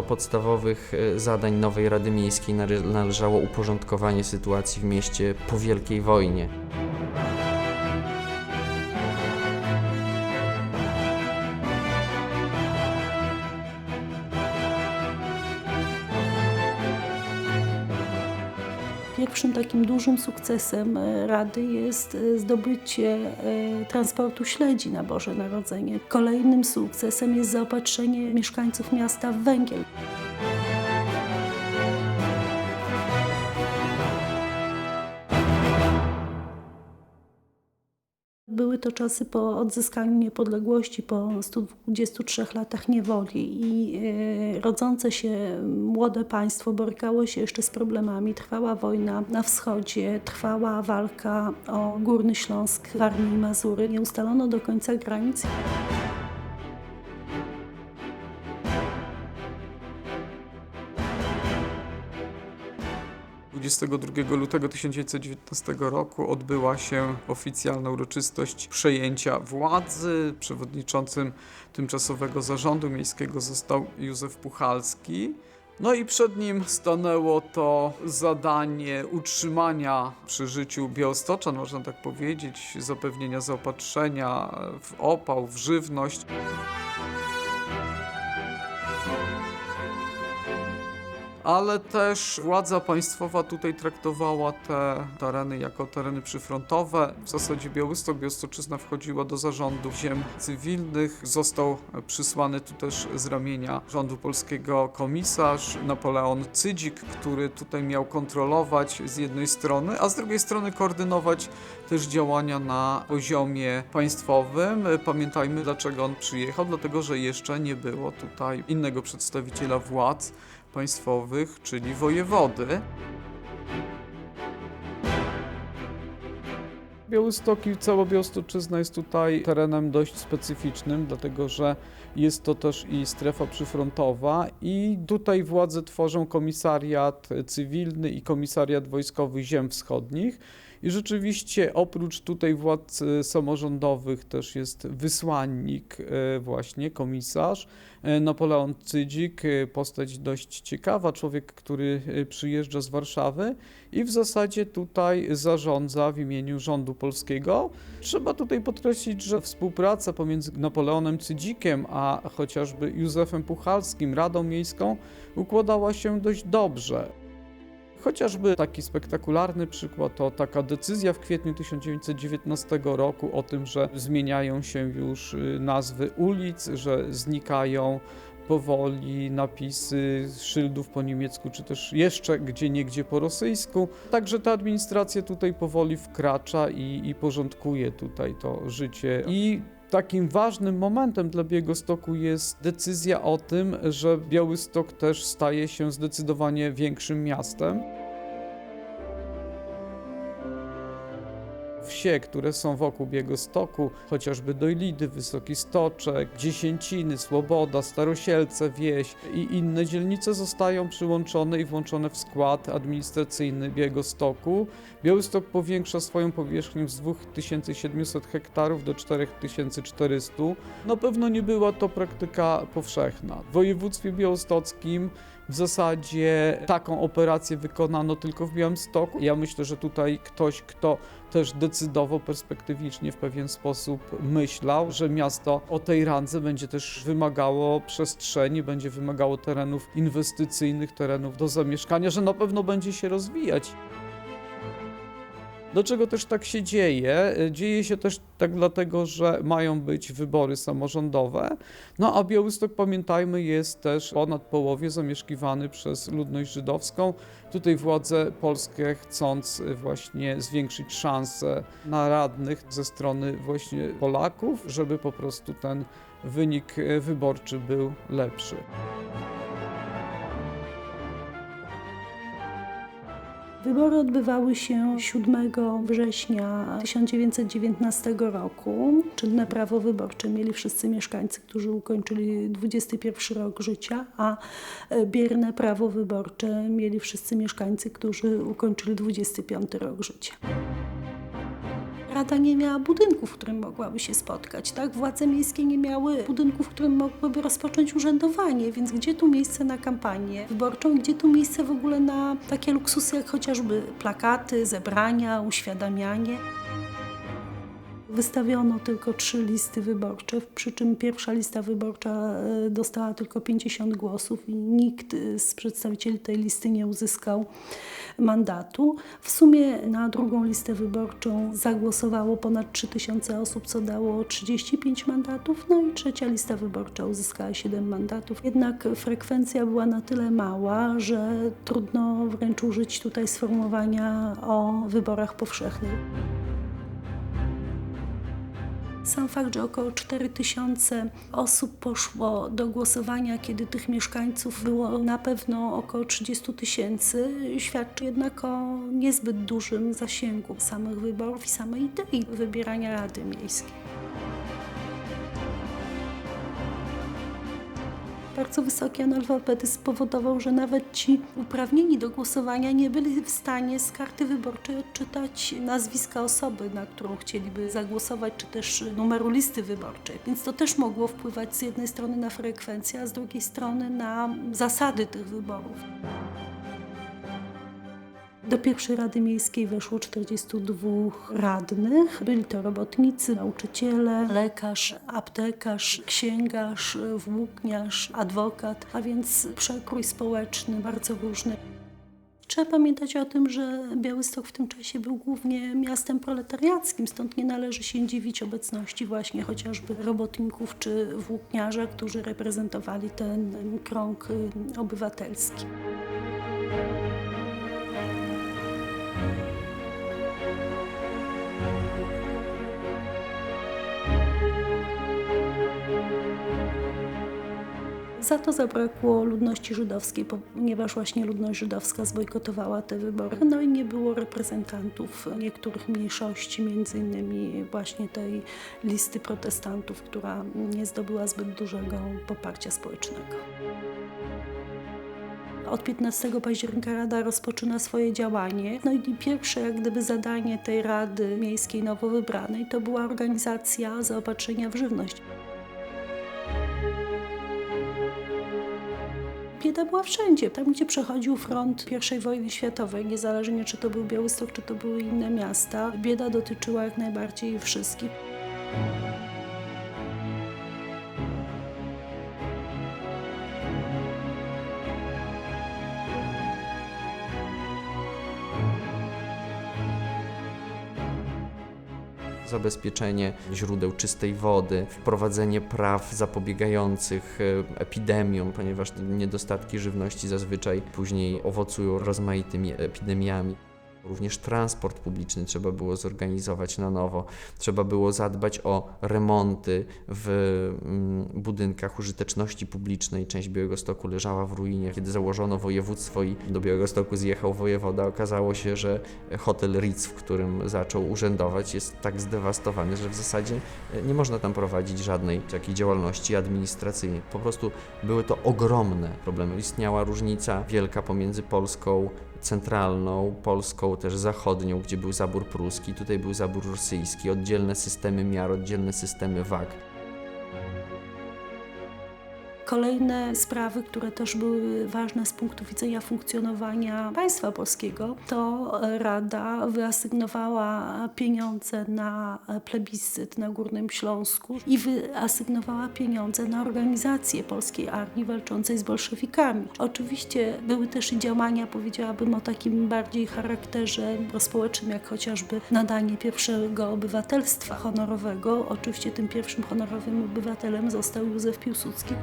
do podstawowych zadań nowej Rady Miejskiej należało uporządkowanie sytuacji w mieście po Wielkiej Wojnie. Pierwszym takim dużym sukcesem Rady jest zdobycie transportu śledzi na Boże Narodzenie. Kolejnym sukcesem jest zaopatrzenie mieszkańców miasta w węgiel. Były to czasy po odzyskaniu niepodległości, po 123 latach niewoli i rodzące się młode państwo borykało się jeszcze z problemami. Trwała wojna na wschodzie, trwała walka o Górny Śląsk, Warmię i Mazury. Nie ustalono do końca granic. 22 lutego 1919 roku odbyła się oficjalna uroczystość przejęcia władzy. Przewodniczącym tymczasowego zarządu miejskiego został Józef Puchalski. No i przed nim stanęło to zadanie utrzymania przy życiu białostoczan, można tak powiedzieć, zapewnienia zaopatrzenia w opał, w żywność. Ale też władza państwowa tutaj traktowała te tereny jako tereny przyfrontowe. W zasadzie Białystok-Białostoczyzna wchodziła do zarządu ziem cywilnych. Został przysłany tu też z ramienia rządu polskiego komisarz Napoleon Cydzik, który tutaj miał kontrolować z jednej strony, a z drugiej strony koordynować też działania na poziomie państwowym. Pamiętajmy, dlaczego on przyjechał, dlatego że jeszcze nie było tutaj innego przedstawiciela władz państwowych, czyli wojewody. Białystok i cała Białostoczyzna jest tutaj terenem dość specyficznym, dlatego że jest to też i strefa przyfrontowa i tutaj władze tworzą komisariat cywilny i komisariat wojskowy ziem wschodnich. I rzeczywiście oprócz tutaj władz samorządowych też jest wysłannik, właśnie komisarz Napoleon Cydzik, postać dość ciekawa, człowiek, który przyjeżdża z Warszawy i w zasadzie tutaj zarządza w imieniu rządu polskiego. Trzeba tutaj podkreślić, że współpraca pomiędzy Napoleonem Cydzikiem a chociażby Józefem Puchalskim, Radą Miejską, układała się dość dobrze. Chociażby taki spektakularny przykład to taka decyzja w kwietniu 1919 roku o tym, że zmieniają się już nazwy ulic, że znikają powoli napisy szyldów po niemiecku, czy też jeszcze gdzieniegdzie po rosyjsku. Także ta administracja tutaj powoli wkracza i porządkuje tutaj to życie. I takim ważnym momentem dla Białegostoku jest decyzja o tym, że Białystok też staje się zdecydowanie większym miastem. Wsie, które są wokół Białegostoku, chociażby Dojlidy, Wysoki Stoczek, Dziesięciny, Słoboda, Starosielce, Wieś i inne dzielnice zostają przyłączone i włączone w skład administracyjny Białegostoku. Białystok powiększa swoją powierzchnię z 2700 hektarów do 4400. Na pewno nie była to praktyka powszechna. W województwie białostockim w zasadzie taką operację wykonano tylko w Białymstoku. Ja myślę, że tutaj ktoś, kto też decydował perspektywicznie w pewien sposób myślał, że miasto o tej randze będzie też wymagało przestrzeni, będzie wymagało terenów inwestycyjnych, terenów do zamieszkania, że na pewno będzie się rozwijać. Dlaczego też tak się dzieje? Dzieje się też tak dlatego, że mają być wybory samorządowe. No a Białystok, pamiętajmy, jest też ponad połowie zamieszkiwany przez ludność żydowską. Tutaj władze polskie, chcąc właśnie zwiększyć szanse na radnych ze strony właśnie Polaków, żeby po prostu ten wynik wyborczy był lepszy. Wybory odbywały się 7 września 1919 roku. Czynne prawo wyborcze mieli wszyscy mieszkańcy, którzy ukończyli 21 rok życia, a bierne prawo wyborcze mieli wszyscy mieszkańcy, którzy ukończyli 25 rok życia. Rada nie miała budynku, w którym mogłaby się spotkać, tak? Władze miejskie nie miały budynku, w którym mogłyby rozpocząć urzędowanie, więc gdzie tu miejsce na kampanię wyborczą, gdzie tu miejsce w ogóle na takie luksusy jak chociażby plakaty, zebrania, uświadamianie. Wystawiono tylko 3 listy wyborcze, przy czym pierwsza lista wyborcza dostała tylko 50 głosów i nikt z przedstawicieli tej listy nie uzyskał mandatu. W sumie na drugą listę wyborczą zagłosowało ponad 3000 osób, co dało 35 mandatów, no i trzecia lista wyborcza uzyskała 7 mandatów. Jednak frekwencja była na tyle mała, że trudno wręcz użyć tutaj sformułowania o wyborach powszechnych. Sam fakt, że około 4000 osób poszło do głosowania, kiedy tych mieszkańców było na pewno około 30 000, świadczy jednak o niezbyt dużym zasięgu samych wyborów i samej idei wybierania Rady Miejskiej. Bardzo wysoki analfabetyzm spowodował, że nawet ci uprawnieni do głosowania nie byli w stanie z karty wyborczej odczytać nazwiska osoby, na którą chcieliby zagłosować, czy też numeru listy wyborczej. Więc to też mogło wpływać z jednej strony na frekwencję, a z drugiej strony na zasady tych wyborów. Do pierwszej Rady Miejskiej weszło 42 radnych. Byli to robotnicy, nauczyciele, lekarz, aptekarz, księgarz, włókniarz, adwokat, a więc przekrój społeczny bardzo różny. Trzeba pamiętać o tym, że Białystok w tym czasie był głównie miastem proletariackim, stąd nie należy się dziwić obecności właśnie chociażby robotników czy włókniarza, którzy reprezentowali ten krąg obywatelski. Za to zabrakło ludności żydowskiej, ponieważ właśnie ludność żydowska zbojkotowała te wybory. No i nie było reprezentantów niektórych mniejszości, między innymi właśnie tej listy protestantów, która nie zdobyła zbyt dużego poparcia społecznego. Od 15 października Rada rozpoczyna swoje działanie. No i pierwsze jak gdyby zadanie tej Rady Miejskiej nowo wybranej to była organizacja zaopatrzenia w żywność. Bieda była wszędzie, tam gdzie przechodził front I wojny światowej, niezależnie czy to był Białystok, czy to były inne miasta. Bieda dotyczyła jak najbardziej wszystkich. Zabezpieczenie źródeł czystej wody, wprowadzenie praw zapobiegających epidemiom, ponieważ niedostatki żywności zazwyczaj później owocują rozmaitymi epidemiami. Również transport publiczny trzeba było zorganizować na nowo. Trzeba było zadbać o remonty w budynkach użyteczności publicznej. Część Białegostoku leżała w ruinie. Kiedy założono województwo i do Białegostoku zjechał wojewoda, okazało się, że hotel Ritz, w którym zaczął urzędować, jest tak zdewastowany, że w zasadzie nie można tam prowadzić żadnej takiej działalności administracyjnej. Po prostu były to ogromne problemy. Istniała różnica wielka pomiędzy Polską centralną, Polską też zachodnią, gdzie był zabór pruski, tutaj był zabór rosyjski, oddzielne systemy miar, oddzielne systemy wag. Kolejne sprawy, które też były ważne z punktu widzenia funkcjonowania państwa polskiego, to Rada wyasygnowała pieniądze na plebiscyt na Górnym Śląsku i wyasygnowała pieniądze na organizację polskiej armii walczącej z bolszewikami. Oczywiście były też i działania, powiedziałabym, o takim bardziej charakterze prospołecznym, jak chociażby nadanie pierwszego obywatelstwa honorowego. Oczywiście tym pierwszym honorowym obywatelem został Józef Piłsudski.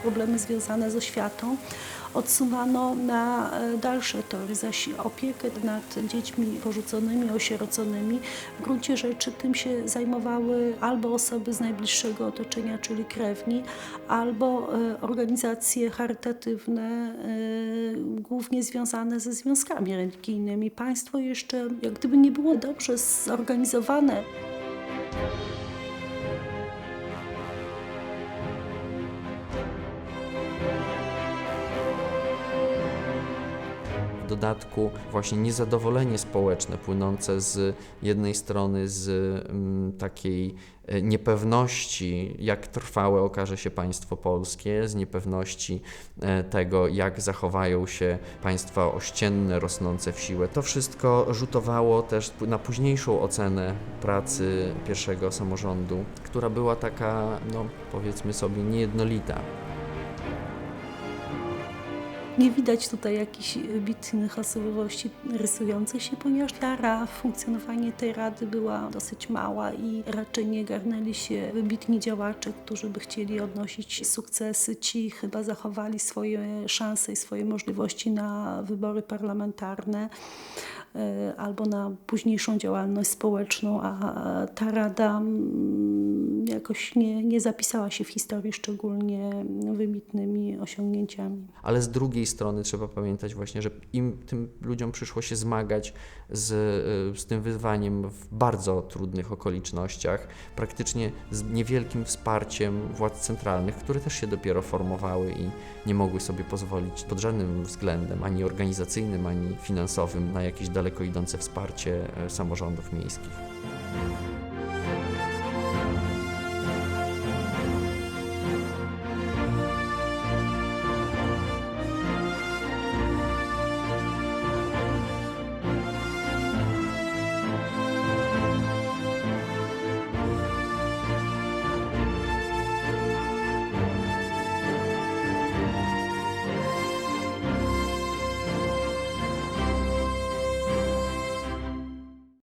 Problemy związane z oświatą odsuwano na dalsze tory, zaś opiekę nad dziećmi porzuconymi, osieroconymi w gruncie rzeczy tym się zajmowały albo osoby z najbliższego otoczenia, czyli krewni, albo organizacje charytatywne, głównie związane ze związkami religijnymi. Państwo jeszcze jak gdyby nie było dobrze zorganizowane. dodatku właśnie niezadowolenie społeczne płynące z jednej strony z takiej niepewności, jak trwałe okaże się państwo polskie, z niepewności tego, jak zachowają się państwa ościenne, rosnące w siłę. To wszystko rzutowało też na późniejszą ocenę pracy pierwszego samorządu, która była taka, no powiedzmy sobie, niejednolita. Nie widać tutaj jakichś wybitnych osobowości rysujących się, ponieważ wiara w funkcjonowanie tej rady była dosyć mała i raczej nie garnęli się wybitni działacze, którzy by chcieli odnosić sukcesy. Ci chyba zachowali swoje szanse i swoje możliwości na wybory parlamentarne albo na późniejszą działalność społeczną, a ta rada jakoś nie zapisała się w historii szczególnie wybitnymi osiągnięciami. Ale z drugiej strony trzeba pamiętać właśnie, że tym ludziom przyszło się zmagać z tym wyzwaniem w bardzo trudnych okolicznościach, praktycznie z niewielkim wsparciem władz centralnych, które też się dopiero formowały i nie mogły sobie pozwolić pod żadnym względem, ani organizacyjnym, ani finansowym, na jakieś daleko idące wsparcie samorządów miejskich.